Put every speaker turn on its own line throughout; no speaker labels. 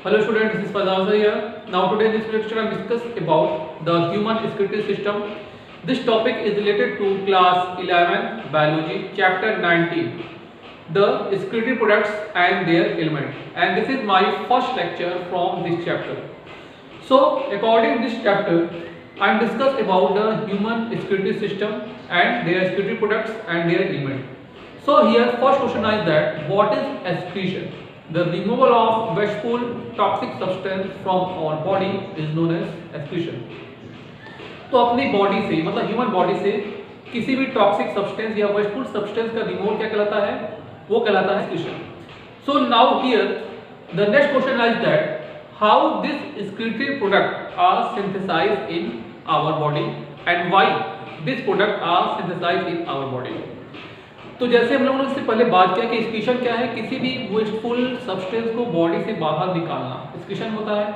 Hello students, this is Fazal here. Now today in this lecture I will discuss about the human excretory system. This topic is related to class 11 biology chapter 19, the excretory products and their element. And this is my first lecture from this chapter. So according to this chapter I am discuss about the human excretory system and their excretory products and their element. So here first question is that what is excretion? The removal of wasteful toxic substance from our body is known as excretion. तो अपनी body से मतलब human body से किसी भी toxic substance या wasteful substance का removal क्या कहलाता है? वो कहलाता है excretion. So now here the next question is that how this excretory product are synthesized in our body and why this product are synthesized in our body. तो जैसे हम लोगों ने इससे पहले बात किया कि एक्सक्रीशन क्या है, किसी भी वेस्टफुल सब्सटेंस को बॉडी से बाहर निकालना एक्सक्रीशन होता है.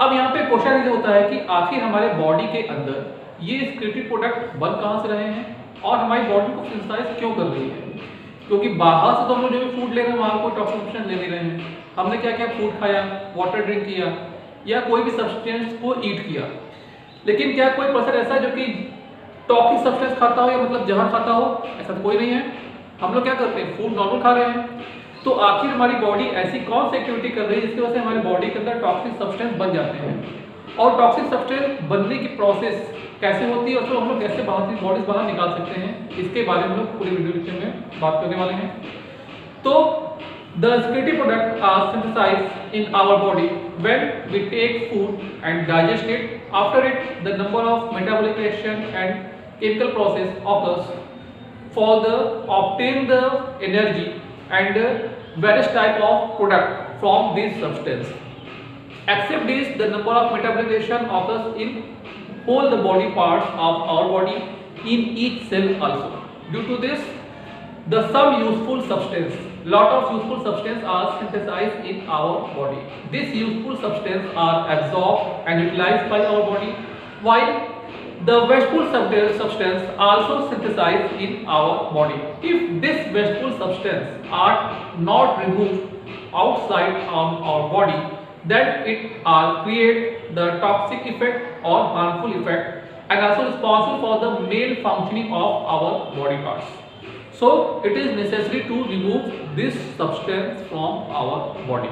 अब यहाँ पे क्वेश्चन ये होता है कि आखिर हमारे बॉडी के अंदर ये एक्सक्रीटरी प्रोडक्ट बन कहाँ से रहे हैं और हमारी बॉडी को सिंथेसाइज क्यों कर रही है. क्योंकि बाहर से तो हम लोग जो भी फूड ले रहे हैं वहाँ कोई टॉक्सिक सब्सटेंस ले नहीं रहे हैं. हमने क्या क्या फूड खाया, वाटर ड्रिंक किया या कोई भी सब्सटेंस को ईट किया, लेकिन क्या कोई पर्सन ऐसा जो कि टॉक्सिक सब्सटेंस खाता हो या मतलब जहर खाता हो? ऐसा तो कोई नहीं है. हम लोग क्या करते हैं, फूड नॉर्मल खा रहे हैं. तो आखिर हमारी बॉडी ऐसी कौन सी एक्टिविटी कर रही है जिसकी वजह से हमारी बॉडी के अंदर टॉक्सिक सब्सटेंस बन जाते हैं, और टॉक्सिक सब्सटेंस बनने की प्रोसेस कैसे होती है और उसको हम लोग कैसे बॉडी से बाहर निकाल सकते हैं, इसके बारे में हम लोग पूरे वीडियो लेक्चर में बात करने वाले हैं. तो the excretory products are synthesized in our body when we take food and digest it. After it, the number of metabolic reaction and chemical process occurs for the obtain the energy and various type of product from this substance. Except this, the number of metabolic reaction occurs in all the body parts of our body in each cell also. Due to this, the some useful substance, lot of useful substance are synthesized in our body. These useful substance are absorbed and utilized by our body, while the wasteful substance also synthesized in our body. If this wasteful substance are not removed outside on our body, then it create the toxic effect or harmful effect and also responsible for the malfunctioning of our body parts. So it is necessary to remove this substance from our body.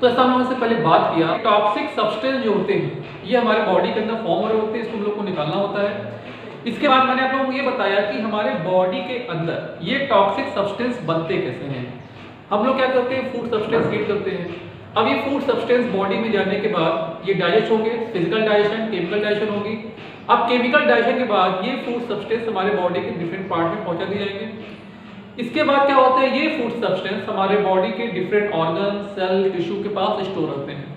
तो ऐसा हम लोगों से पहले बात किया, toxic substance जो होते हैं ये हमारे बॉडी के अंदर फॉर्म हो रहे होते हैं, इसको हम लोग को निकालना होता है. इसके बाद मैंने आप लोगों को ये बताया कि हमारे बॉडी के अंदर ये टॉक्सिक सब्सटेंस बनते कैसे हैं. हम लोग क्या करते हैं, फूड सब्सटेंस ईट करते हैं. अब ये फूड सब्सटेंस बॉडी में जाने के बाद ये डाइजेस्ट होंगे, फिजिकल डाइजेशन, केमिकल डाइजेशन होगी. अब केमिकल डाइजेशन के बाद ये फूड सब्सटेंस हमारे बॉडी के डिफरेंट पार्ट में पहुंचा दिए जाएंगे. इसके बाद क्या होता है, ये फूड सब्सटेंस हमारे बॉडी के डिफरेंट ऑर्गन, सेल, टिश्यू के पास स्टोर होते हैं.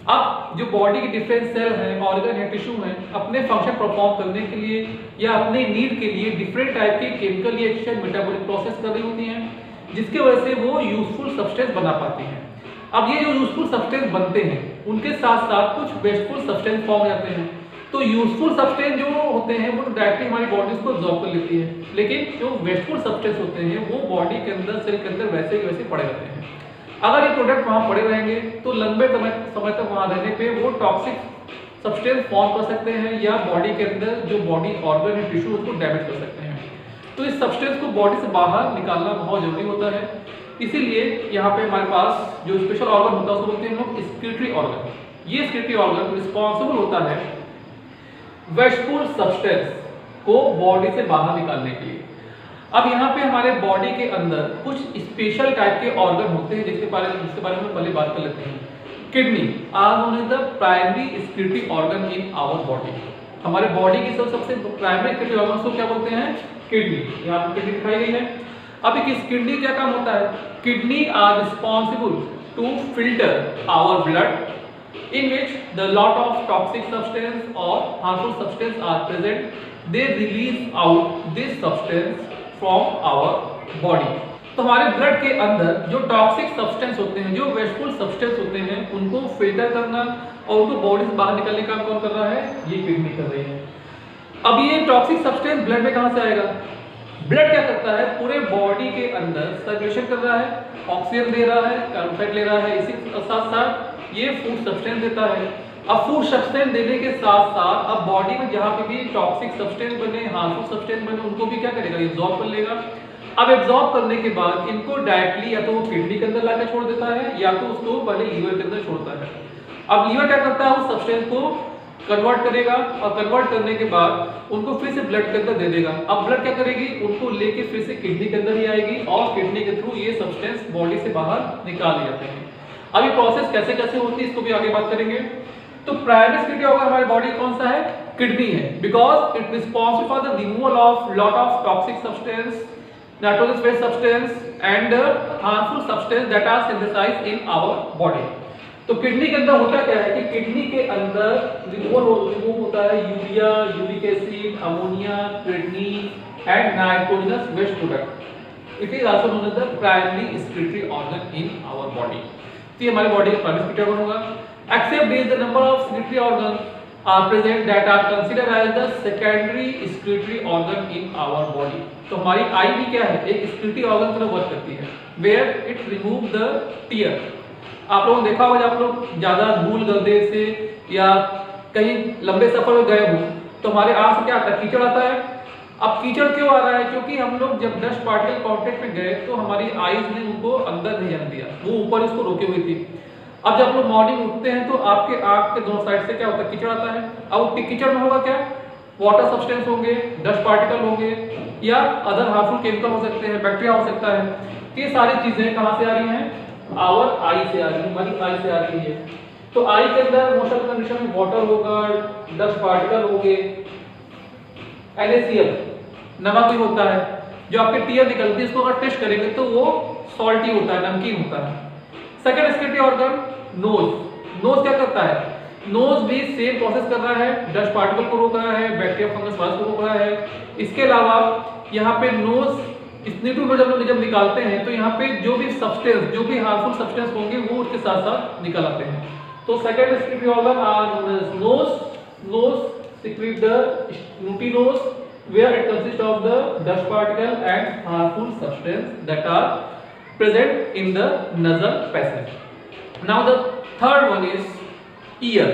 अब जो बॉडी के डिफरेंट सेल हैं, ऑर्गन है, टिश्यू हैं, अपने फंक्शन परफॉर्म करने के लिए या अपने नीड के लिए डिफरेंट टाइप के केमिकल रिएक्शन, मेटाबॉलिक प्रोसेस कर रही होती हैं, जिसके वजह से वो यूजफुल सब्सटेंस बना पाती हैं. अब ये जो यूजफुल सब्सटेंस बनते हैं उनके साथ साथ कुछ वेस्टफुल सब्सटेंस फॉर्म हो जाते हैं. तो यूजफुल सब्सटेंस जो होते हैं वो डायरेक्टली हमारी बॉडी को एब्जॉर्ब कर लेती है, लेकिन जो वेस्टफुल सब्सटेंस होते हैं वो बॉडी के अंदर, सेल के अंदर वैसे के वैसे पड़े रहते हैं. अगर ये प्रोडक्ट वहाँ पड़े रहेंगे तो लंबे समय तक वहाँ रहने पे वो टॉक्सिक सब्सटेंस फॉर्म कर सकते हैं या बॉडी के अंदर जो बॉडी ऑर्गन है, टिश्यू, उसको डैमेज कर सकते हैं. तो इस सब्सटेंस को बॉडी से बाहर निकालना बहुत जरूरी होता है. इसीलिए यहाँ पे हमारे पास जो स्पेशल ऑर्गन होता है उसको बोलते हैं हम लोग एक्सक्रीटरी ऑर्गन. ये एक्सक्रीटरी ऑर्गन रिस्पॉन्सिबल होता है वेस्टफुल सब्सटेंस को बॉडी से बाहर निकालने के लिए. अब यहाँ पे हमारे बॉडी के अंदर कुछ स्पेशल टाइप के ऑर्गन होते हैं जिसके बारे में पहले बात कर लेते हैं. Kidney are known as the primary excretory organ in our body. हमारे बॉडी की सबसे प्राइमरी एक्सक्रीटरी ऑर्गन को क्या बोलते हैं, किडनी. यहाँ पे किडनी दिखाई गई है. अब एक किडनी क्या काम होता है, kidney are responsible to filter our blood in which the lot of toxic substance or harmful substance are present. They release out this substance from our body. तो हमारे ब्लड के अंदर जो टॉक्सिक सब्सटेंस होते हैं, जो वेस्टफुल सब्सटेंस होते हैं, उनको फिल्टर करना और उनको बॉडी से बाहर निकालने का काम कौन कर रहा है, ये किडनी कर रही है. अब ये टॉक्सिक सब्सटेंस ब्लड में कहाँ से आएगा, ब्लड क्या करता है, पूरे बॉडी के अंदर सर्कुलेशन कर रहा है, ऑक्सीजन दे रहा है, कार्बन डाइऑक्साइड ले रहा है, इसी साथ साथ ये फूड सब्सटेंस देता है। अब फूड सब्सटेंस देने के साथ साथ अब बॉडी में जहाँ पे भी टॉक्सिक सब्सटेंस बने, हार्मफुल सब्सटेंस बने, उनको भी क्या करेगा, एब्जॉर्ब कर लेगा। अब एब्जॉर्ब करने के बाद इनको डायरेक्टली या तो वो किडनी के अंदर लाकर छोड़ देता है या तो उसको पहले लीवर के अंदर छोड़ता है। अब लीवर क्या करता है, उस सब्सटेंस को कन्वर्ट करेगा और कन्वर्ट करने के बाद उनको फिर से ब्लड के अंदर दे देगा। अब ब्लड क्या करेगी, उनको लेके फिर से किडनी के अंदर ही आएगी और किडनी के थ्रू ये सब्सटेंस बॉडी से बाहर निकाल दिए जाते हैं। अब ये प्रोसेस कैसे कैसे होती है इसको भी आगे बात करेंगे। तो प्राइमरी सेक्रेटरी ऑर्गन हमारे बॉडी कौन सा है, किडनी है, because it responsible for the removal of lot of toxic substance, nitrogen based substance and harmful substance that are synthesized in our body. तो किडनी के अंदर होता क्या है कि किडनी के अंदर रिमूव होता है urea, uric acid, ammonia, creatinine and nitrogenous waste product. It is also known as the primary secretory organ in our body. तो ये हमारी बॉडी का प्राइमरी सेक्रेटरी ऑर्गन होगा। Except this the number of secretory organ are present that are considered as the secondary secretory organ in our body. तो हमारी आई भी क्या है, एक सेक्रेटरी ऑर्गन की तरह वर्क करती है, where it remove the tear. आप लोगों ने देखा होगा जब आप लोग ज्यादा धूल गंदे से या कहीं लंबे सफर में गए हो तो हमारे आंख से क्या आता है, कीचड़ आता है। अब कीचड़ क्यों आ रहा है, क्योंकि हम लोग जब डस्ट पार्टिकल कांटेक्ट में गए तो हमारी आईज ने उनको अंदर नहीं जाने दिया, वो ऊपर इसको रोके हुई थी। अब जब आप लोग मॉर्निंग उठते हैं तो आपके आंख के दोनों साइड से क्या होता है, कीचड़ आता है। अब कीचड़ में होगा क्या, वाटर सब्सटेंस होंगे, डस्ट पार्टिकल होंगे या अदर हार्मफुल केमिकल हो सकते हैं, बैक्टीरिया हो सकता है। ये सारी चीजें कहाँ से आ रही हैं, आवर आई से आ रही है, हमारी आई से आ रही है। तो आई के अंदर मोस्ट ऑफ द कंडीशन में वाटर होगा, डस्ट पार्टिकल होंगे, NaCl नमक भी होता है। जो आपके टीयर निकलती है इसको अगर टेस्ट करेंगे तो वो सॉल्टी होता है, नमकीन होता है। Second secretory organ nose. Nose क्या करता है, नोज भी सेम प्रोसेस कर रहा है, डस्ट पार्टिकल को रोक रहा है, बैक्टीरिया फंगस वायरस को रोक रहा है। इसके अलावा यहाँ पे नोज जब निकालते हैं तो यहाँ पे जो भी सब्सटेंस, जो भी हार्मफुल सब्सटेंस होंगे वो उसके साथ साथ निकल आते हैं। तो second secretory organ are nose. Nose secrete the snooty nose where it consists of the dust particle and harmful substance that are present in the nasal passage. Now the third one is ear.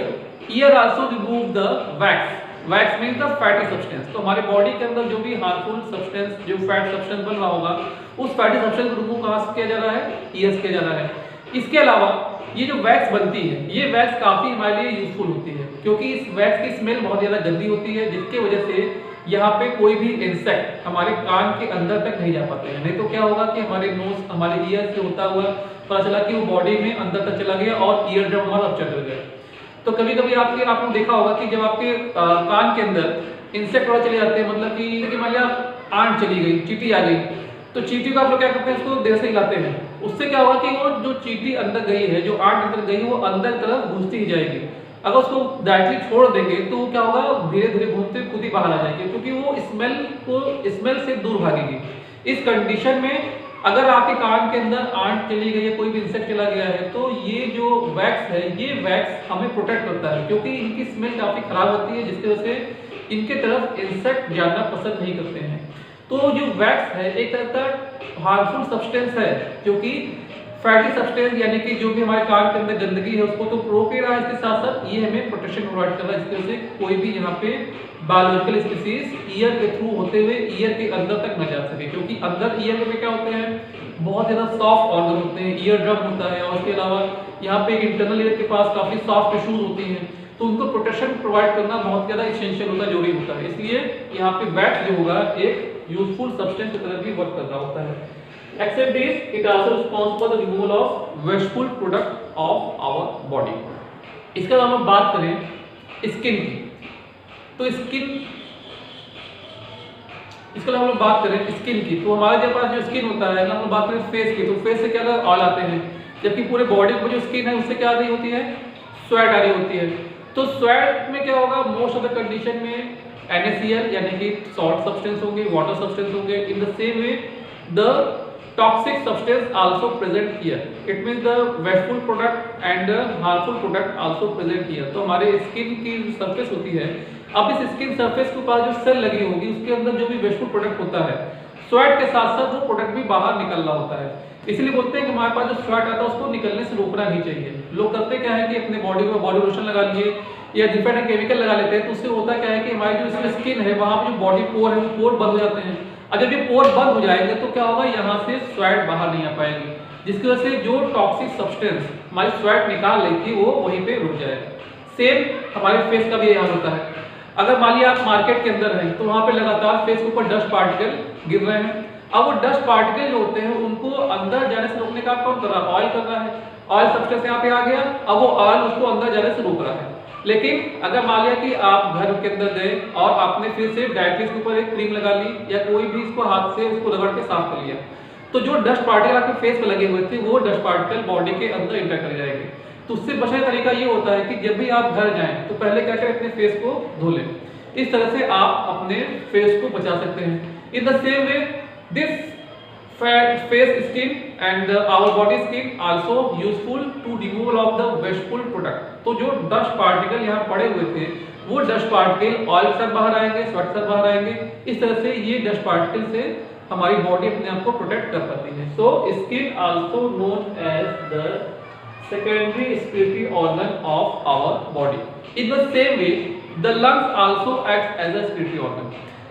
Ear also remove the wax. Wax means the fatty substance. तो हमारे body के अंदर जो भी harmful substance, जो fat substance बन रहा होगा, उस फैटी सब्सटेंस को रिमूव कहाँ से किया जा रहा है, ईयर्स किया जा रहा है। इसके अलावा ये जो वैक्स बनती है, ये वैक्स काफी हमारे लिए यूजफुल होती है, क्योंकि इस वैक्स की स्मेल बहुत ज्यादा गंदी होती है, जिसकी वजह से यहाँ पे कोई भी इंसेक्ट हमारे कान के अंदर तक नहीं जा पाते हैं। नहीं तो क्या होगा कि हमारे नोज, हमारे ईयर से होता हुआ पता चला कि वो बॉडी में अंदर तक चला गया और ईयर ड्रम हमारा रप्चर कर गया। तो कभी कभी आपने देखा होगा कि जब आपके कान के अंदर इंसेक्ट वगैरह चले जाते हैं, मतलब कि मान लिया आंट चली गई, चींटी आ गई, तो चींटी को आप लोग क्या करते हैं, उसको देर से हिलाते हैं। उससे क्या होगा कि वो जो चींटी अंदर गई है, जो आंट अंदर गई है, वो अंदर तरफ घुसती ही जाएगी। अगर उसको डायरेक्टली छोड़ देंगे तो क्या होगा, धीरे धीरे घूमते खुद ही बाहर आ जाएगी, क्योंकि वो स्मेल से दूर भागेगी। इस कंडीशन में अगर आपके कान के अंदर आंट चली गई है, कोई भी इंसेक्ट चला गया है, तो ये जो वैक्स है, ये वैक्स हमें प्रोटेक्ट करता है, क्योंकि इनकी स्मेल काफी खराब होती है, जिसकी वजह से इनके तरफ इंसेक्ट जाना पसंद नहीं करते हैं। तो जो वैक्स है एक तरह का हार्मफुल सब्सटेंस है, क्योंकि फैटी सब्सटेंस यानी कि जो भी हमारे कान के अंदर गंदगी है उसको तो रोक ही रहा है, इसके साथ साथ ये हमें प्रोटेक्शन प्रोवाइड कर रहा है, जिसकी वजह से कोई भी यहाँ पे बायोलॉजिकल स्पीसीज ईयर के थ्रू होते हुए ईयर के अंदर तक न जा सके। क्योंकि अंदर ईयर में क्या होते हैं, बहुत ज्यादा सॉफ्ट ऑर्गन होते हैं, ईयर ड्रम होता है, और इसके अलावा यहाँ पे इंटरनल ईयर के पास काफी सॉफ्ट टिश्यूज होती हैं, तो उनको प्रोटेक्शन प्रोवाइड करना बहुत ज्यादा एसेंशियल होता है, जरूरी होता है। इसलिए यहाँ पे वैक्स जो होगा एक यूजफुल सब्सटेंस की तरह भी वर्क कर रहा होता है। Except this, it also responsible for the removal of wasteful product of our body. इसके अलावा हम बात करें स्किन की, तो स्किन, इसके अलावा हम बात करें स्किन की, तो हमारे पास जो स्किन होता है, हम बात करें फेस की, तो फेस से क्या ऑयल आते हैं, जबकि पूरे बॉडी पर जो स्किन है उससे क्या आ रही होती है, स्वेट आ रही होती है। तो स्वेट में क्या होगा, मोस्ट ऑफ द कंडीशन में NaCl यानी कि सॉल्ट सब्सटेंस होंगे, वाटर सब्सटेंस होंगे। इन the same way the toxic substance also present here. It means the wasteful product and the harmful product also present here. तो हमारे स्किन की surface होती है, अब इस स्किन सरफेस के ऊपर जो सेल लगी होगी उसके अंदर जो भी wasteful product होता है, स्वेट के साथ साथ वो प्रोडक्ट भी बाहर निकल रहा होता है। इसलिए बोलते हैं कि हमारे पास जो स्वेट आता है उसको निकलने से रोकना नहीं चाहिए। लोग करते क्या है कि अपने बॉडी में बॉडी लोशन लगा लिए या डिफरेंट केमिकल लगा लेते हैं, तो उससे होता क्या है कि हमारी जो इसमें स्किन है वहाँ पे जो बॉडी पोर है वो पोर बंद हो जाते हैं। अगर ये पोर बंद हो जाएंगे तो क्या होगा, यहाँ से स्वेट बाहर नहीं आ पाएगी, जिसकी वजह से जो टॉक्सिक सब्सटेंस हमारी स्वेट निकाल रही थी वो वहीं पे रुक जाएगा। सेम हमारे फेस का भी यही हाल होता है। अगर मान लिया आप मार्केट के अंदर हैं तो वहाँ पे लगातार फेस के ऊपर डस्ट पार्टिकल गिर रहे हैं। अब वो डस्ट पार्टिकल जो होते हैं उनको अंदर जाने से रोकने का काम कर रहा है, ऑयल कर रहा है। ऑयल सब्सटेंस यहाँ पे आ गया, अब वो ऑयल उसको अंदर जाने से रोक रहा है। लेकिन अगर मान लिया कि आप घर के अंदर गए और आपने फिर से डायरेक्टली इसके ऊपर एक क्रीम लगा ली या कोई भी इसको हाथ से इसको रगड़ के साफ कर लिया, तो जो डस्ट पार्टिकल आपके फेस पे लगे हुए थे वो डस्ट पार्टिकल बॉडी के अंदर इंटर कर जाएंगे। तो उससे बचने का तरीका ये होता है कि जब भी आप घर जाएं तो पहले क्या करें, अपने फेस को धो लें। इस तरह से आप अपने फेस को बचा सकते हैं। In the same way this face skin and our body skin also useful to removal of the wasteful product। तो जो डस्ट पार्टिकल यहाँ पड़े हुए थे वो डस्ट पार्टिकल ऑयल से बाहर आएंगे, स्वेट से बाहर आएंगे। इस तरह से ये डस्ट पार्टिकल से हमारी बॉडी अपने आप को प्रोटेक्ट कर पाती है। So skin also known as the secondary respiratory organ of our body। In the same way the lungs also acts as a respiratory organ।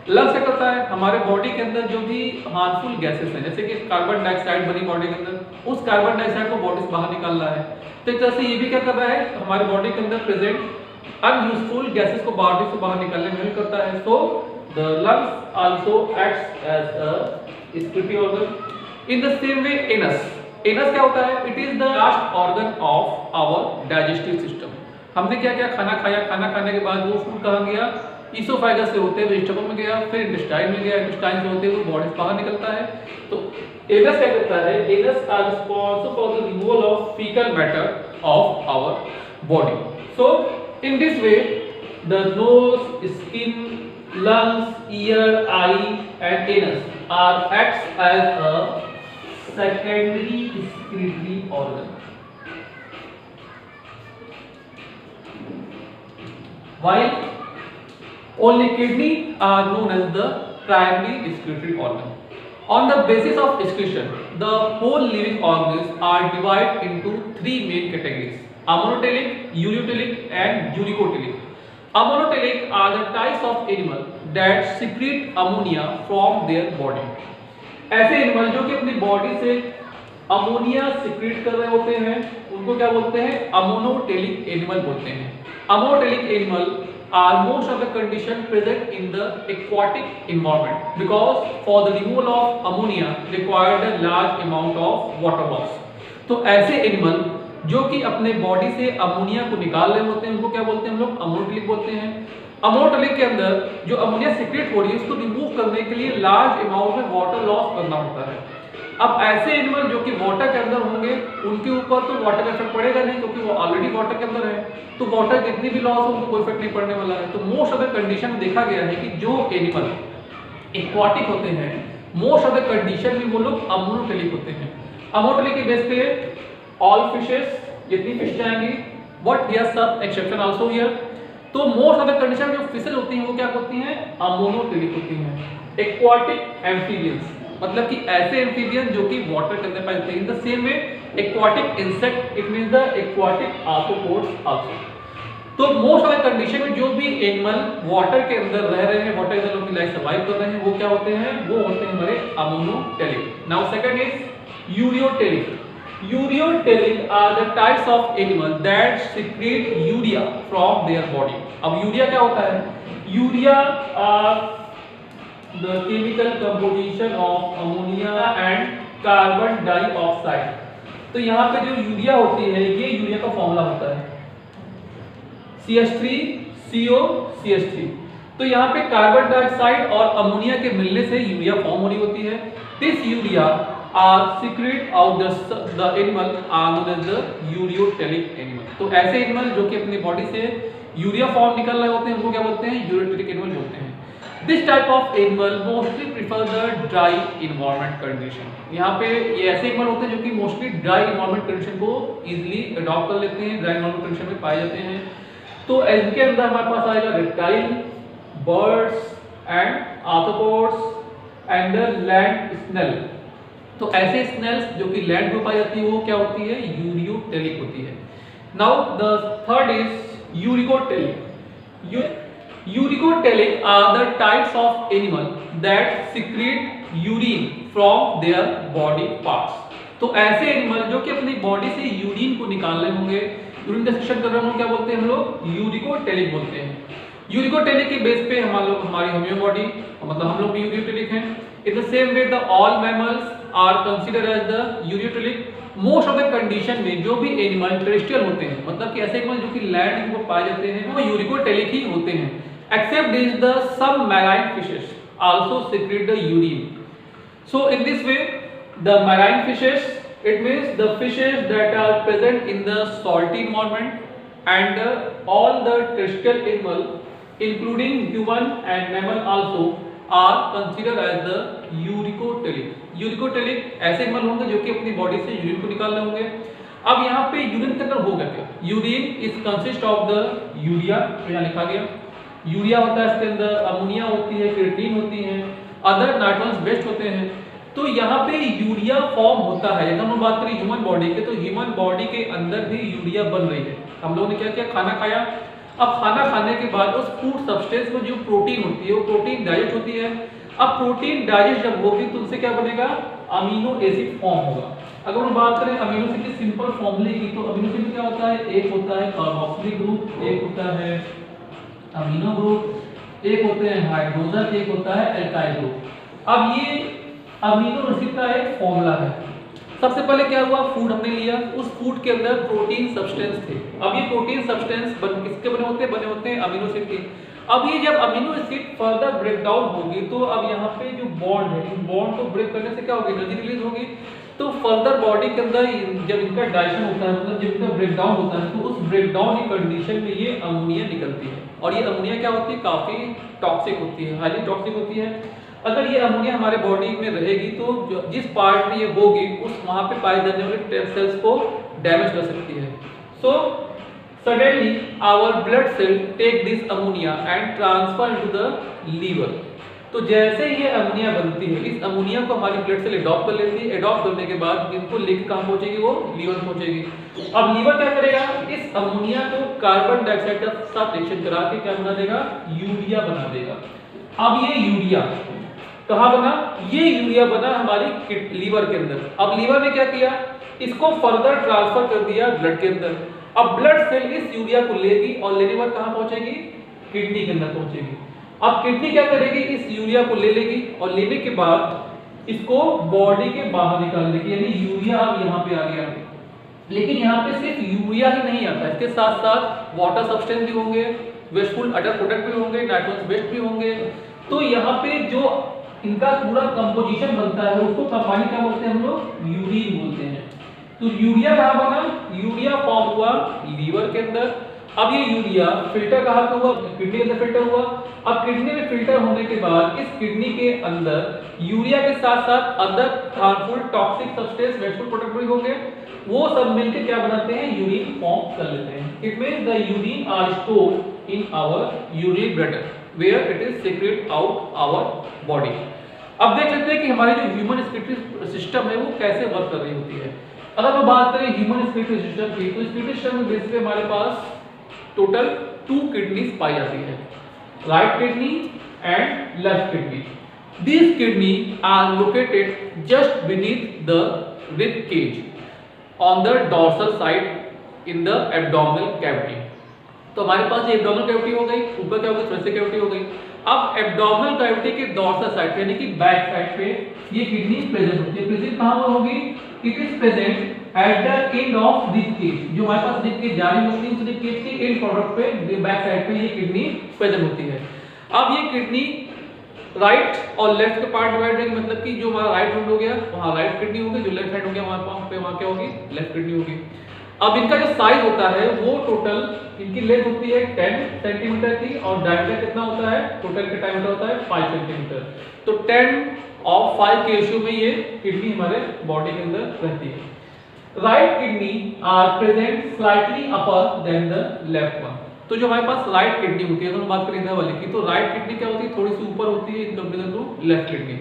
Lungs क्या करता है, हमारे बॉडी के अंदर जो भी हार्मफुल गैसेस हैं जैसे कि कार्बन डाइऑक्साइड बनी बॉडी के अंदर, उस कार्बन डाइऑक्साइड को बॉडी से बाहर निकाल रहा है। तो एक तरह से ये भी क्या कर रहा है, हमारे बॉडी के अंदर प्रेजेंट अनयूजफुल गैसेस को बॉडी से बाहर निकालने में हेल्प करता है। So the lungs also acts as a respiratory organ. In the same way anus क्या होता है, it is the last organ of our digestive system. हमने क्या क्या खाना खाया, खाना खाने के बाद वो फूड कहाँ गया, ईसोफेगस से होते हुए स्टमक में गया, फिर इंटेस्टाइन में गया, इंटेस्टाइन से होते हुए बॉडी से बाहर निकलता है। तो एनस क्या करता है, anus are responsible for the removal of faecal matter of our body. So in this way the nose, skin, lungs, ear, eye and anus are acts as a secondary respiratory organ, while only kidney are known as the primary respiratory organ। On the basis of excretion, the whole living organisms are divided into three main categories: ammonotelic, ureotelic and uricotelic। Ammonotelic are the types of animal that secrete ammonia from their body। ऐसे animal जो कि अपनी body से ammonia secrete कर रहे होते हैं उनको क्या बोलते हैं, अमोनोटेलिक एनिमल बोलते हैं। Ammonotelic animal are most of the condition present in the aquatic environment because for the removal of ammonia required a large amount of water loss। तो ऐसे एनिमल जो कि अपने बॉडी से अमोनिया को निकाल रहे होते हैं उनको क्या बोलते हैं हम लोग, अमोनोटेलिक बोलते हैं। अमोनोटेलिक के अंदर जो अमोनिया सिक्रेट हो रही है उसको रिमूव करने के लिए लार्ज अमाउंट में वाटर लॉस करना होता है। अब ऐसे एनिमल जो कि वाटर के अंदर होंगे उनके ऊपर तो वाटर का इफेक्ट पड़ेगा नहीं क्योंकि वो ऑलरेडी वाटर के अंदर है, तो वाटर कितनी भी लॉस हो उनको कोई इफेक्ट नहीं पड़ने वाला है। तो मोस्ट ऑफ द कंडीशन में देखा गया है कि जो एनिमल एक्वाटिक होते हैं मोस्ट ऑफ द कंडीशन में वो लोग अमोनोटेलिक होते हैं। अमोनोटेलिक के बेस पे ऑल फिशेस जितनी फिश जाएंगी, but here some exception also here. तो मोस्ट ऑफ द कंडीशन जो फिशेस होती हैं वो क्या होती हैं, अमोनोटेलिक होती हैं। एक्वाटिक एम्फीबियंस मतलब कि ऐसे एम्फीबियन जो कि वाटर के अंदर पाए जाते हैं। In the same way aquatic insect it means the aquatic arthropods also. तो मोस्ट ऑफ द कंडीशन में जो भी एनिमल वाटर के अंदर रह रहे हैं, वाटर के अंदर अपनी लाइफ सर्वाइव कर रहे हैं, वो क्या होते हैं, वो होते हैं हमारे ammonotelic. Now second is ureotelic. Ureotelic are the types of animal that secrete urea from their body। अब यूरिया क्या होता है, urea are the chemical composition of ammonia and carbon dioxide। तो यहाँ पे जो यूरिया होती है ये यूरिया का फॉर्मूला होता है CH3CO CH3। तो यहाँ पे कार्बन डाइऑक्साइड और अमोनिया के मिलने से यूरिया फॉर्म हो रही होती है। This urea are secrete out the animal are known as the ureotelic animal। तो ऐसे एनिमल जो कि अपनी बॉडी से यूरिया फॉर्म निकल रहे होते हैं उनको क्या बोलते हैं, यूरियोटेलिक एनिमल बोलते हैं। This type of animal mostly prefer the dry environment condition. यहाँ पे ये ऐसे एनिमल होते हैं जो कि मोस्टली ड्राई इन्वायरमेंट कंडीशन को इजीली अडॉप्ट कर लेते हैं, ड्राई इन्वायरमेंट कंडीशन में पाए जाते हैं। तो इनके अंदर हमारे पास आएगा reptile, birds and arthropods, and the land snail. तो ऐसे स्नेल्स जो कि लैंड में पाई जाती है वो क्या होती है, यूरियोटेलिक होती है। Now the third is uricotelic. Uricotelic are the types of animal that secrete urine from their body parts। तो ऐसे एनिमल जो कि अपनी बॉडी से यूरिन को निकाल रहे होंगे, यूरिन का सेक्शन कर रहे होंगे, क्या बोलते हैं हम लोग, यूरिकोटेलिक बोलते हैं। यूरिकोटेलिक के बेस पे हमारी ह्यूमन बॉडी, मतलब हम लोग भी यूरिकोटेलिक हैं। In the same way the all mammals are considered as the uricotelic. Most of the condition में जो भी एनिमल टेरेस्ट्रियल होते हैं, मतलब कि ऐसे एनिमल जो कि लैंड में पाए जाते हैं, वो यूरिकोटेलिक ही होते हैं। Except this, the some marine fishes also secrete the urine. So in this way, the marine fishes, it means the fishes that are present in the salty environment, and all the terrestrial animal, including human and mammal also, are considered as the uricotelic. Uricotelic ऐसे animal होंगे जो कि अपनी body से urine को निकाल रहे होंगे। अब यहाँ पे यूरिन के अंदर होगा क्या, urine is consist of the urea, तो यहाँ लिखा गया यूरिया होता है, इसके अंदर अमोनिया होती है, क्रिएटिन होती है, अदर नाइट्रोजन बेस्ड होते हैं। तो यहाँ पे यूरिया फॉर्म होता है। अगर हम बात करें ह्यूमन बॉडी के, तो ह्यूमन बॉडी के अंदर भी यूरिया बन रही है। हम लोगों ने क्या किया, खाना खाया। अब खाना खाने के बाद उस फूड सब्सटेंस में जो प्रोटीन होती है वो प्रोटीन डाइजेस्ट होती है। अब प्रोटीन डाइजेस्ट जब होगी तो उनसे क्या बनेगा, अमीनो एसिड फॉर्म होगा। अगर हम बात करें अमीनो एसिड की सिंपल फॉर्मूले की, तो अमीनो एसिड क्या होता है, एक होता है कार्बोक्सिलिक ग्रुप, एक होता है अमीनो ग्रुप, एक होते हैं हाइड्रोजन, एक होता है एल्काइल ग्रुप। अब ये अमीनो एसिड का एक फॉर्मूला है। सबसे पहले क्या हुआ, फूड हमने लिया, उस फूड के अंदर प्रोटीन सब्सटेंस थे। अब ये प्रोटीन सब्सटेंस किसके बने होते हैं अमीनो एसिड के। अब ये जब amino acid further break down होगी, तो अब यहाँ पे जो बॉन्ड है, इन बॉन्ड को ब्रेक करने से क्या होगी, एनर्जी रिलीज होगी। तो फर्दर बॉडी के अंदर जब इनका डाइजेशन होता है, मतलब जब इनका ब्रेकडाउन होता है, तो उस ब्रेकडाउन की कंडीशन में ये अमोनिया निकलती है। और ये अमोनिया क्या होती है, काफी टॉक्सिक होती है, हाईली टॉक्सिक होती है। अगर ये अमोनिया हमारे बॉडी में रहेगी तो जिस पार्ट में ये होगी उस वहां पे पाए जाने वाले सेल्स को डैमेज कर सकती है। So suddenly our blood cell take this ammonia and transfer into the liver. तो जैसे ये अमोनिया बनती है, इस अमोनिया को हमारी ब्लड सेल एडॉप्ट कर लेती है। एडॉप्ट करने के बाद इनको लेकर कहाँ पहुंचेगी, वो लीवर पहुंचेगी। अब लीवर क्या करेगा, इस अमोनिया को कार्बन डाइऑक्साइड के साथ रिएक्शन करा के क्या बना देगा, यूरिया बना देगा। अब ये यूरिया कहाँ बना, ये यूरिया बना हमारी लीवर के अंदर। अब लीवर ने क्या किया, इसको फर्दर ट्रांसफर कर दिया ब्लड के अंदर। अब ब्लड सेल इस यूरिया को लेगी और लेने के बाद कहाँ पहुंचेगी, किडनी के अंदर पहुंचेगी। अब किडनी क्या करेगी, इस यूरिया को ले लेगी और लेने के बाद इसको बॉडी के बाहर निकाल देगी, यानी यूरिया अब यहाँ पे आ गया। लेकिन यहाँ पे सिर्फ यूरिया ही नहीं आता, इसके साथ साथ वाटर सब्सटेंस भी होंगे, वेस्टफुल अदर प्रोडक्ट भी होंगे, नाइट्रोजन बेस्ड भी होंगे। तो यहाँ पे जो इनका पूरा कंपोजिशन बनता है उसको कंबाइन क्या बोलते हैं हम लोग, यूरिन बोलते हैं। तो यूरिया कहाँ बना, यूरिया फॉर्म हुआ लीवर के अंदर। अब ये यूरिया फिल्टर कहाँ पे हुआ, किडनी के अंदर फिल्टर हुआ। अब किडनी में फिल्टर होने के बाद इस किडनी के अंदर यूरिया के साथ साथ other harmful toxic substance wasteful product भी होंगे, वो सब मिलकर क्या बनाते हैं, यूरिन फॉर्म कर लेते हैं। It means the urine are stored in our urinary bladder where it is secrete out our body. अब देख लेते हैं कि हमारी जो ह्यूमन एक्सक्रीटरी सिस्टम है वो कैसे वर्क कर रही होती है। अगर हम बात करें ह्यूमन एक्सक्रीटरी सिस्टम की, तो एक्सक्रीटरी सिस्टम में बेसिकली हमारे पास टोटल 2 किडनीज पाई जाती है, right kidney and left kidney. These kidney are located just beneath the rib cage on the dorsal side in the abdominal cavity। तो हमारे पास ये एब्डोमिनल कैविटी हो गई, ऊपर क्या हो गई, थोरेसिक कैविटी हो गई। अब एब्डोमिनल कैविटी के डोर्सल साइड यानी कि बैक साइड पे ये किडनी प्रेजेंट होती है। प्रेजेंट कहाँ पर होगी, it is present at the end of rib cage. जो हमारे पास रिब केज जारी होती है, उस रिब केज के एंड प्रोडक्ट पे बैक साइड पे ये किडनी प्रेजेंट होती है। अब ये किडनी राइट और लेफ्ट के पार्ट डिवाइड है, मतलब कि जो हमारा राइट हैंड हो गया वहाँ राइट किडनी होगी, जो लेफ्ट हैंड हो गया वहाँ क्या होगी, लेफ्ट किडनी होगी। अब इनका जो साइज होता है वो टोटल इनकी लेंथ होती है 10 सेंटीमीटर की और डायमीटर कितना होता है, टोटल का डायमीटर होता है 5 सेंटीमीटर। तो 10 और 5 के रेशियो में ये किडनी हमारे बॉडी के अंदर रहती है। Right kidney are present slightly upper than the left one. तो जो हमारे पास राइट किडनी होती है, अगर हम बात करें इधर वाले की, तो राइट किडनी क्या होती है, थोड़ी सी ऊपर होती है in comparison to left kidney.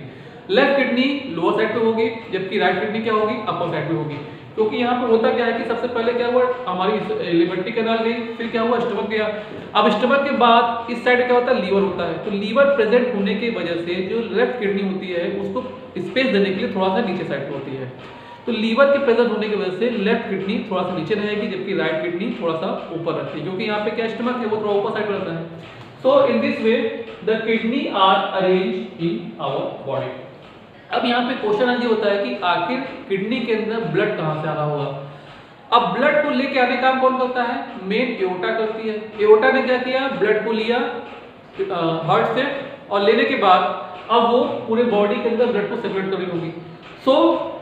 Left kidney lower side पे होगी, जबकि राइट किडनी क्या होगी, अपर साइड पे होगी। क्योंकि यहाँ पे होता क्या है कि सबसे पहले क्या हुआ, हमारी लिबर्टी कैनाल गई, फिर क्या हुआ, स्टमक गया। अब स्टमक के बाद इस साइड क्या होता है, लीवर होता है। तो लीवर प्रेजेंट होने की वजह से जो लेफ्ट किडनी होती है उसको स्पेस देने के लिए थोड़ा सा नीचे साइड पे होती है। तो लीवर के प्रेजेंट होने की वजह से लेफ्ट किडनी थोड़ा सा नीचे रहेगी, जबकि राइट किडनी थोड़ा सा ऊपर रहती है, क्योंकि यहाँ पे क्या स्टमक है वो थोड़ा ऊपर साइड रहता है। So in this way the kidney are arrange in our body. अब यहाँ पे क्वेश्चन ये होता है कि आखिर किडनी के अंदर ब्लड कहाँ से आ रहा होगा। अब ब्लड को लेके आने का काम कौन करता है, मेन एओर्टा करती है। एओर्टा ने क्या किया, ब्लड को लिया हार्ट से, और लेने के बाद अब वो पूरे बॉडी के अंदर ब्लड को सर्कुलेट कर रही होगी। So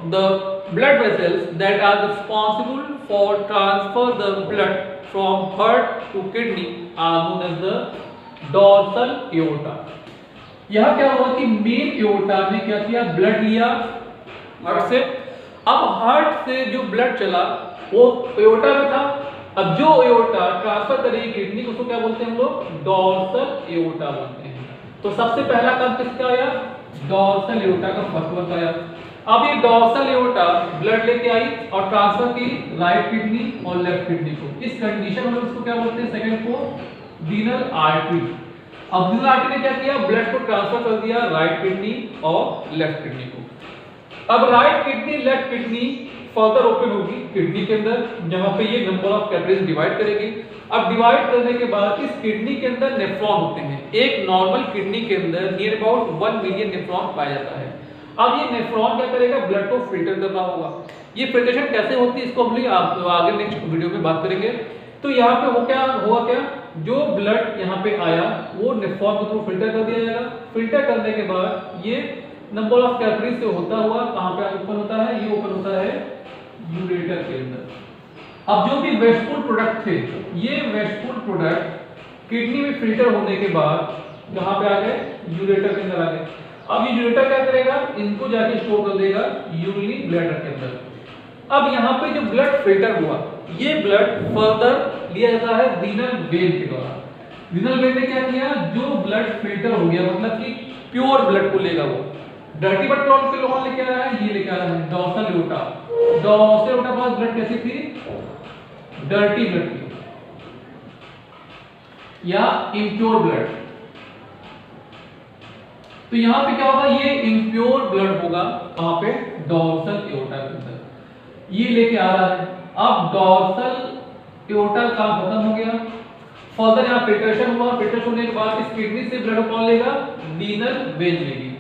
the blood vessels that are responsible for transfer the blood from heart to kidney are known as the dorsal aorta। यह क्या हुआ कि मेन एओर्टा ने क्या किया, ब्लड लिया हार्ट से। अब हार्ट से जो ब्लड चला वो एओर्टा में था। अब जो एओर्टा ट्रांसफर करेगी किडनी को, उसको क्या बोलते हैं हम लोग, डोर्सल एओर्टा बोलते हैं। तो सबसे पहला काम किसका आया, डोर्सल एओर्टा का फर्स्ट वर्क आया। अब ये डोर्सल एओर्टा ब्लड लेके आई और ट्रांसफर की राइट किडनी और लेफ्ट किडनी को। इस कंडीशन में इसको क्या बोलते हैं, सेकंड को रीनल आर्टरी। अब रीनल आर्टरी ने क्या किया, ब्लड को ट्रांसफर कर दिया राइट किडनी और लेफ्ट किडनी को। अब right kidney left kidney further open होगी किडनी के अंदर, जहां पे ये नंबर ऑफ कैपिलरीज डिवाइड करेगी। अब डिवाइड करने के बाद इस किडनी के अंदर नेफ्रॉन होते हैं। एक नॉर्मल किडनी के अंदर नियर अबाउट 1 मिलियन नेफ्रॉन पाया जाता है। अब ये नेफ्रॉन क्या करेगा, ब्लड को फिल्टर करना होगा। ये फिल्ट्रेशन कैसे होती है इसको हम आगे नेक्स्ट वीडियो में बात करेंगे। तो यहाँ पे वो क्या हुआ, क्या जो ब्लड यहाँ पे आया वो नेफ्रॉन के थ्रू फिल्टर कर दिया जाएगा। फिल्टर करने के बाद ये नंबर ऑफ कैपिलरीज से होता हुआ कहाँ पे ओपन होता है, ये ओपन होता है यूरेटर के अंदर। अब जो भी वेस्टफुल प्रोडक्ट थे, ये वेस्टफुल प्रोडक्ट किडनी में फिल्टर होने के बाद कहाँ पे आ गए, यूरेटर के अंदर आ गए। अब ये यूरेटर क्या करेगा, इनको जाके स्टोर कर देगा यूरिनरी ब्लैडर के अंदर। अब यहाँ पे जो ब्लड फिल्टर हुआ, ये ब्लड फर्दर लिया जाता है रीनल वेन के द्वारा। रीनल वेन ने क्या किया, जो ब्लड फिल्टर हो गया, मतलब कि प्योर ब्लड को लेगा वो। डर्टी ब्लड कौन से लोगों लेके आ रहा है, ये लेके आ रहा है डोर्सल एओर्टा। डोर्सल एओर्टा के पास ब्लड कैसी थी, डर्टी ब्लड थी या इम्प्योर ब्लड। तो यहाँ पे क्या होगा, ये इम्प्योर ब्लड होगा कहाँ पे, डोर्सल एओर्टा के अंदर, ये लेके आ रहा है। अब डोर्सल एओर्टा का काम खत्म हो गया, फर्दर यहाँ फिल्ट्रेशन हुआ। फिल्ट्रेशन होने के बाद इस किडनी से ब्लड कौन लेगा, रीनल वेन लेगी।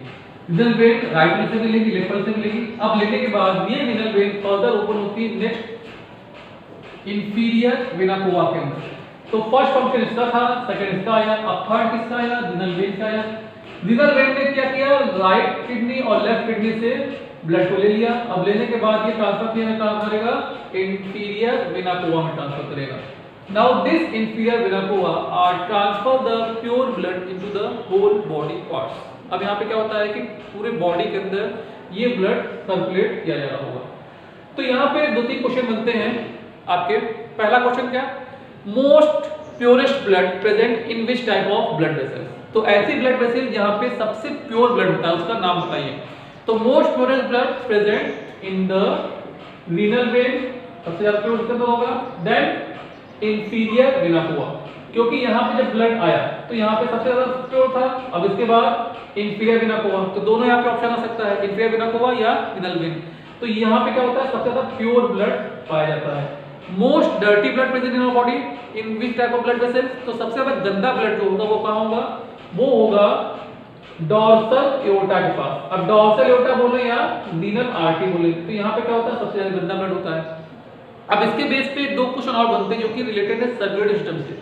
रीनल वेन राइट में से भी लेगी, लेफ्ट से भी लेगी। अब लेने के बाद ये रीनल वेन फर्दर ओपन होती है नेक्स्ट इंफीरियर वेना कोवा के अंदर। तो फर्स्ट फंक्शन इसका था, सेकंड इसका आया, अब थर्ड किसका आया, रीनल वेन का आया। रीनल वेन ने क्या किया, राइट किडनी और लेफ्ट किडनी से ब्लड को ले लिया। अब लेने के बाद ये ट्रांसफर किया काम करेगा इंफीरियर वेना कोवा में ट्रांसफर करेगा। Now this inferior vena cava are transfer the pure blood into the whole body parts. अब यहाँ पे क्या होता है कि पूरे बॉडी के अंदर ये ब्लड सर्कुलेट किया जा रहा होगा। तो यहाँ पे 2-3 क्वेश्चन बनते हैं आपके। पहला क्वेश्चन क्या, most purest blood present in which type of blood vessel. तो ऐसी ब्लड वेसल जहां पे सबसे प्योर ब्लड होता है उसका नाम बताइए। तो most purest blood present in the renal vein, सबसे ज्यादा प्योर उसके अंदर होगा। देन इंफीरियर वेना कोवा, क्योंकि यहाँ पे जब ब्लड आया तो यहाँ पे सबसे ज्यादा प्योर था। अब इसके बाद इंफीरियर वेना कोवा, तो दोनों यहाँ पे ऑप्शन आ सकता है, इंफीरियर वेना कोवा या रीनल वेन। तो यहाँ पे क्या होता है, सबसे ज्यादा प्योर ब्लड पाया जाता है। Most dirty blood present in our body in which type of blood vessel. तो सबसे ज्यादा गंदा ब्लड जो होगा वो कहाँ होगा, वो होगा डोर्सल एओर्टा के पास। अब डोर्सल एओर्टा बोले या रीनल आर्टरी बोले, तो यहाँ पे क्या होता है, सबसे ज्यादा गंदा ब्लड होता है। अब इसके बेस पे 2 क्वेश्चन और बनते हैं जो कि रिलेटेड है सर्कुलेटरी सिस्टम से।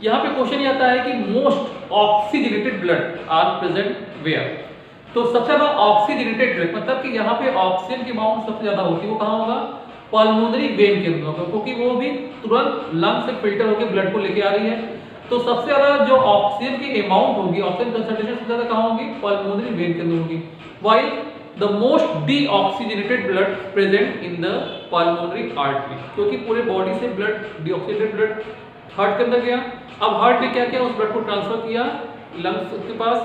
यहाँ पे क्वेश्चन ये आता है कि most oxygenated blood are present where. तो सबसे ज्यादा ऑक्सीजनेटेड ब्लड मतलब कि यहाँ पे ऑक्सीजन की अमाउंट सबसे ज्यादा होती है, वो कहाँ होगा, पल्मोनरी वेन के अंदर होगा, क्योंकि वो भी तुरंत लंग से फिल्टर होकर ब्लड को लेके आ रही है। तो सबसे ज्यादा जो ऑक्सीजन की अमाउंट होगी, ऑक्सीजन कंसंट्रेशन सबसे ज्यादा कहाँ होगी, पल्मोनरी वेन के अंदर होगी। While the most deoxygenated blood present in the pulmonary artery, क्योंकि पूरे बॉडी से ब्लड डीऑक्सीजनेटेड ब्लड हार्ट के अंदर गया। अब हार्ट ने क्या किया, उस ब्लड को ट्रांसफर किया लंग्स के पास।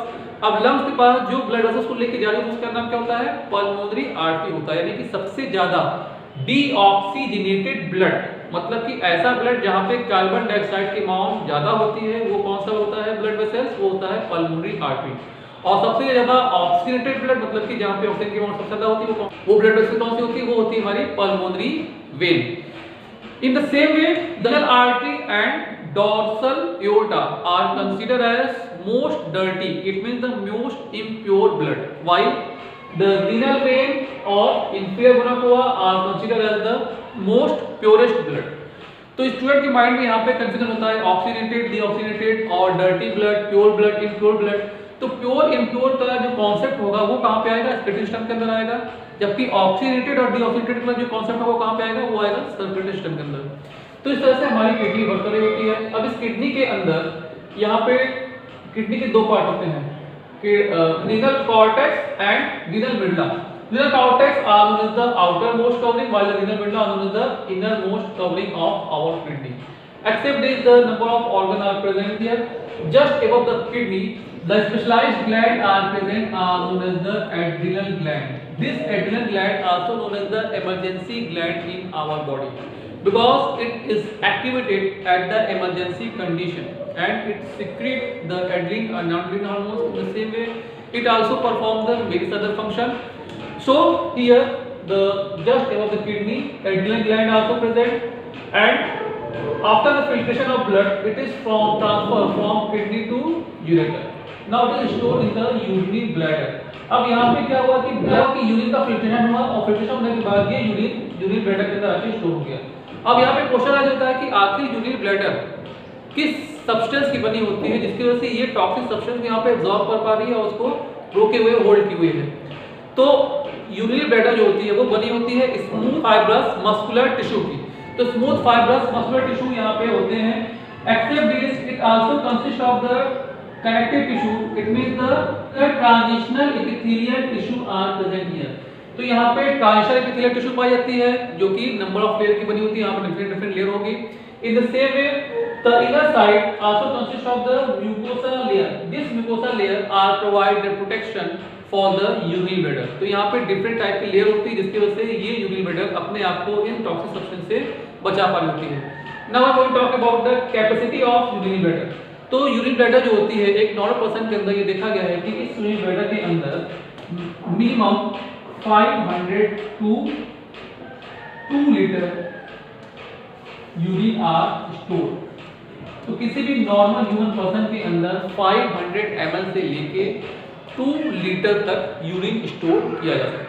अब लंग्स के पास जो ब्लड वेसल्स को लेके जा रही है उसका नाम क्या होता है? पल्मोनरी आर्टरी होता है, यानी कि सबसे ज्यादा डीऑक्सीजनेटेड ब्लड, मतलब कि ऐसा ब्लड जहां पे कार्बन डाइऑक्साइड की अमाउंट ज्यादा होती है, वो कौन सा होता है ब्लड वेसल्स? वो होता है पल्मोनरी आर्टरी। और सबसे ज्यादा ऑक्सीजनेटेड ब्लड, मतलब कि जहां पे ऑक्सीजन की अमाउंट सबसे ज्यादा होती है, वो ब्लड वेसल कौन सी होती है? वो होती है हमारी pulmonary vein. In the same way, the renal artery and dorsal aorta are considered as most dirty. It means the most impure blood. While the renal vein or inferior vena cava are considered as the most purest blood. तो student के mind में यहाँ पे confusion होता है oxygenated, deoxygenated और dirty blood, pure blood, impure blood. तो pure impure का जो कॉन्सेप्ट होगा वो कहाँ पे आएगा? स्केलेटल सिस्टम के अंदर आएगा, जबकि ऑक्सीजनेटेड और डीऑक्सीजनेटेड का जो कॉन्सेप्ट है वो कहाँ पे आएगा? वो आएगा सर्कुलेटरी सिस्टम के अंदर। तो इस तरह से हमारी किडनी वर्क कर रही होती है। अब इस किडनी के अंदर यहाँ पे किडनी के दो पार्ट होते हैं कि renal cortex and renal मिडला। Renal cortex are known as the outermost covering, while the renal medulla are known as the innermost covering of our kidney. Except this, the number of organs are present here. Just above the kidney, the specialized gland are present, are known as the adrenal gland. This adrenal gland also known as the emergency gland in our body, because it is activated at the emergency condition and it secretes the adrenaline and non-adrenaline hormones. In the same way, it also performs the various other function. So here the just above the kidney, adrenal gland also present, and after the filtration of blood, it is transferred from kidney to ureter. Now it is stored in the urinary bladder. अब यहाँ पे क्या हुआ कि blood की urine का filtration हुआ और फिल्ट्रेशन होने के बाद ये यूरिन ब्लैडर के अंदर आके स्टोर हो गया। अब यहाँ पे क्वेश्चन आ जाता है कि आखिर यूरिन ब्लैडर किस सब्सटेंस की बनी होती है जिसकी वजह से ये टॉक्सिक सब्सटेंस यहाँ पे एब्जॉर्ब कर पा रही है और उसको रोके हुए होल्ड की हुई है। तो यूरिनरी ब्लैडर जो होती है वो बनी होती है स्मूथ फाइब्रस मस्कुलर टिश्यू की। तो स्मूथ फाइब्रस मस्कुलर टिश्यू यहाँ पे होते हैं। Except this, it also consist of the connective tissue, it means the transitional epithelial tissue are present here. तो यहाँ पे ट्रांजिशनल एपिथेलियल टिश्यू पाई जाती है जो कि नंबर ऑफ लेयर की बनी होती है, यहाँ पे डिफरेंट लेयर होगी। In the same way, the inner side also consists of the mucosa layer. This mucosa layer are provide the protection for the urinary bladder. तो यहाँ पे डिफरेंट टाइप की लेयर होती है जिसकी वजह से ये यूरिनरी ब्लैडर अपने आप को इन टॉक्सिक सब्सटेंस से बचा पा रही होती है। Now I want to talk about the capacity of urinary bladder. तो यूरिनरी ब्लैडर जो होती है एक नॉर्मल पर्सन के अंदर ये देखा गया है कि इस यूरिनरी ब्लैडर के अंदर minimum 500 to 2 litre urine are store. तो किसी भी नॉर्मल ह्यूमन पर्सन के अंदर 500 ml से लेके 2 लीटर तक यूरिन स्टोर किया जा सकता है।